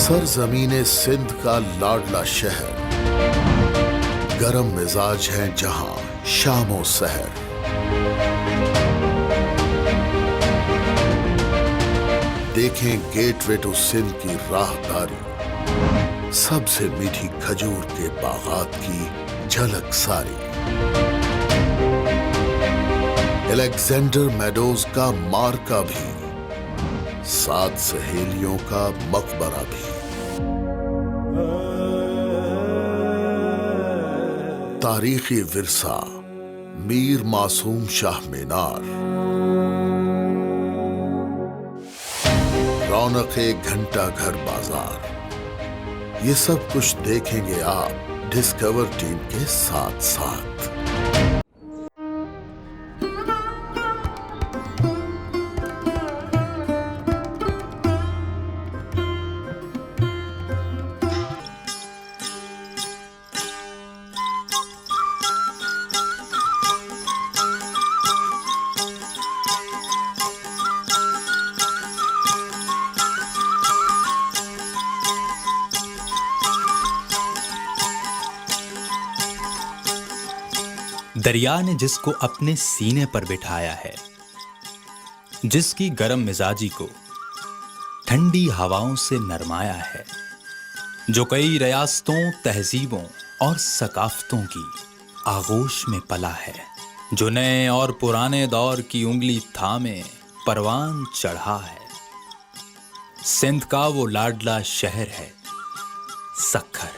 सरजमीने सिंध का लाडला शहर, गरम मिजाज है जहां शामो सहर। देखें गेटवे टू सिंध की राहदारी, सबसे मीठी खजूर के बागात की झलक सारी। अलेक्जेंडर मेडोज का मार्का भी, 7 सहेलियों का मकबरा भी। तारीखी विरसा मीर मासूम शाह मीनार, रौनके घंटा घर बाजार, ये सब कुछ देखेंगे आप डिस्कवर टीम के साथ साथ। दरिया ने जिसको अपने सीने पर बिठाया है, जिसकी गरम मिजाजी को ठंडी हवाओं से नरमाया है, जो कई रियासतों, तहजीबों और सकाफतों की आगोश में पला है, जो नए और पुराने दौर की उंगली थामे परवान चढ़ा है। सिंध का वो लाडला शहर है सक्खर।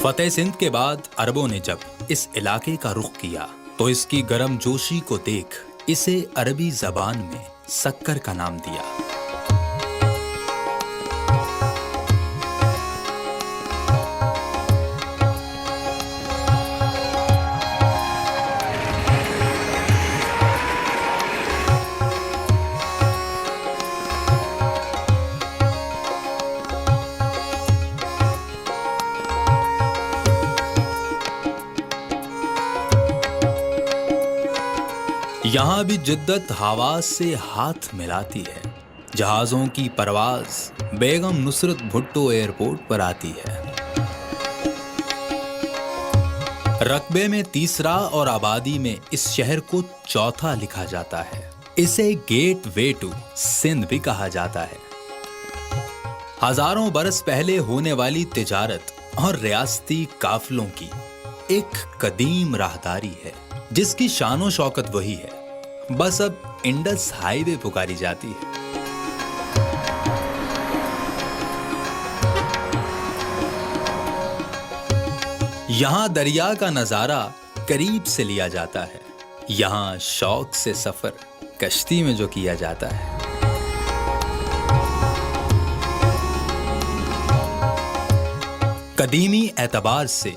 फतेह सिंध के बाद अरबों ने जब इस इलाके का रुख किया तो इसकी गर्म जोशी को देख इसे अरबी जबान में सक्कर का नाम दिया। यहां भी जिद्दत हवा से हाथ मिलाती है। जहाजों की परवाज बेगम नुसरत भुट्टो एयरपोर्ट पर आती है। रकबे में तीसरा और आबादी में इस शहर को चौथा लिखा जाता है। इसे गेट वे टू सिंध भी कहा जाता है। हजारों बरस पहले होने वाली तिजारत और रियासती काफिलों की एक कदीम राहदारी है, जिसकी शानो शौकत वही है, बस अब इंडस हाईवे पुकारी जाती है। यहां दरिया का नजारा करीब से लिया जाता है। यहां शौक से सफर कश्ती में जो किया जाता है। कदीमी एतबार से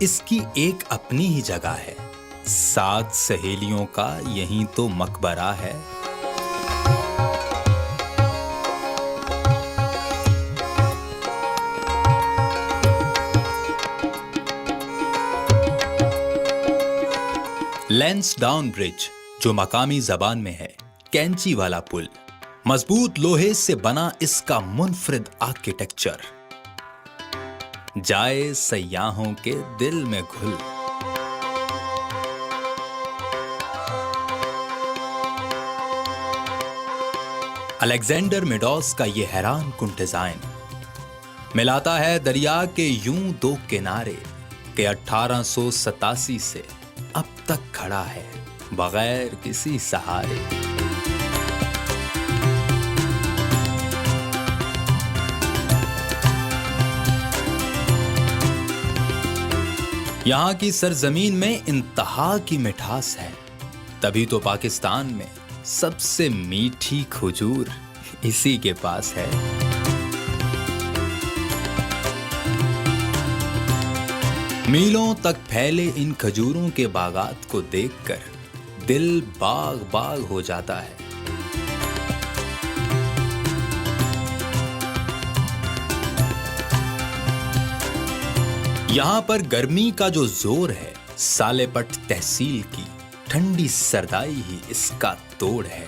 इसकी एक अपनी ही जगह है। 7 सहेलियों का यही तो मकबरा है। लैंसडाउन ब्रिज, जो मकामी जबान में है कैंची वाला पुल, मजबूत लोहे से बना इसका मुनफरिद आर्किटेक्चर जाए सयाहों के दिल में घुल। अलेक्जेंडर मेडोज का ये हैरान कुन डिजाइन मिलाता है दरिया के यूं दो किनारे के 1887 से अब तक खड़ा है बगैर किसी सहारे। यहाँ की सरजमीन में इंतहा की मिठास है, तभी तो पाकिस्तान में सबसे मीठी खजूर इसी के पास है। मीलों तक फैले इन खजूरों के बागात को देखकर दिल बाग बाग हो जाता है। यहां पर गर्मी का जो जोर है, सालेपट तहसील की ठंडी सरदाई ही इसका तोड़ है।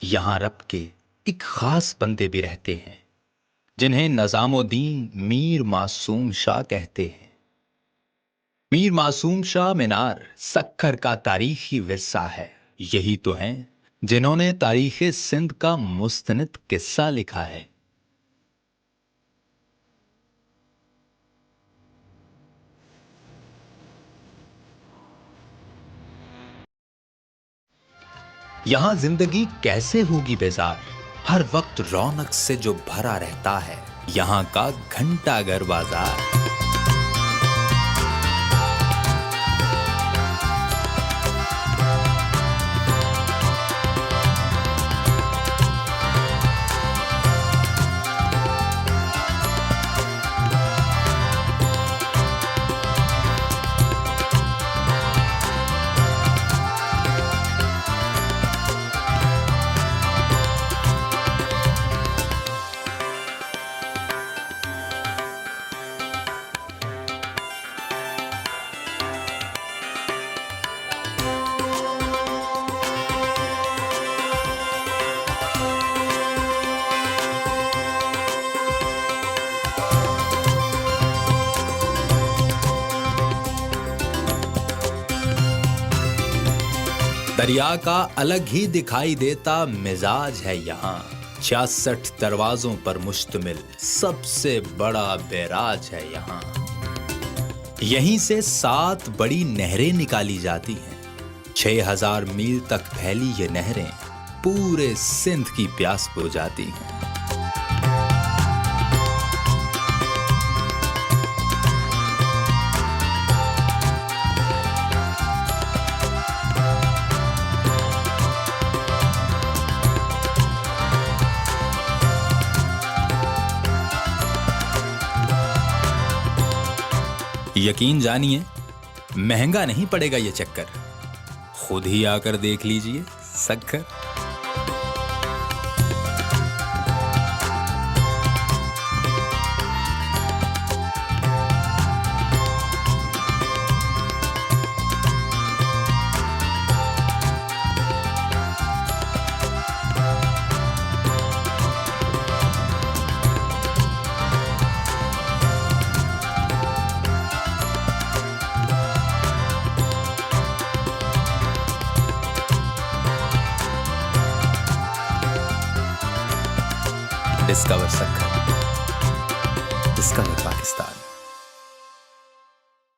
यहां रब के एक खास बंदे भी रहते हैं, जिन्हें नजामुद्दीन मीर मासूम शाह कहते हैं। मीर मासूम शाह मीनार सक्खर का तारीखी विरसा है। यही तो हैं जिन्होंने तारीखे सिंध का मुस्तनिद किस्सा लिखा है। यहां जिंदगी कैसे होगी बेजार, हर वक्त रौनक से जो भरा रहता है यहां का घंटाघर बाजार। दरिया का अलग ही दिखाई देता मिजाज है यहाँ। 66 दरवाजों पर मुश्तमिल सबसे बड़ा बैराज है यहाँ। यहीं से 7 बड़ी नहरें निकाली जाती हैं। 6000 मील तक फैली ये नहरें पूरे सिंध की प्यास बुझाती हैं। यकीन जानिए, महंगा नहीं पड़ेगा ये चक्कर। खुद ही आकर देख लीजिए सक्खर। Discover Sukkur, discover Pakistan.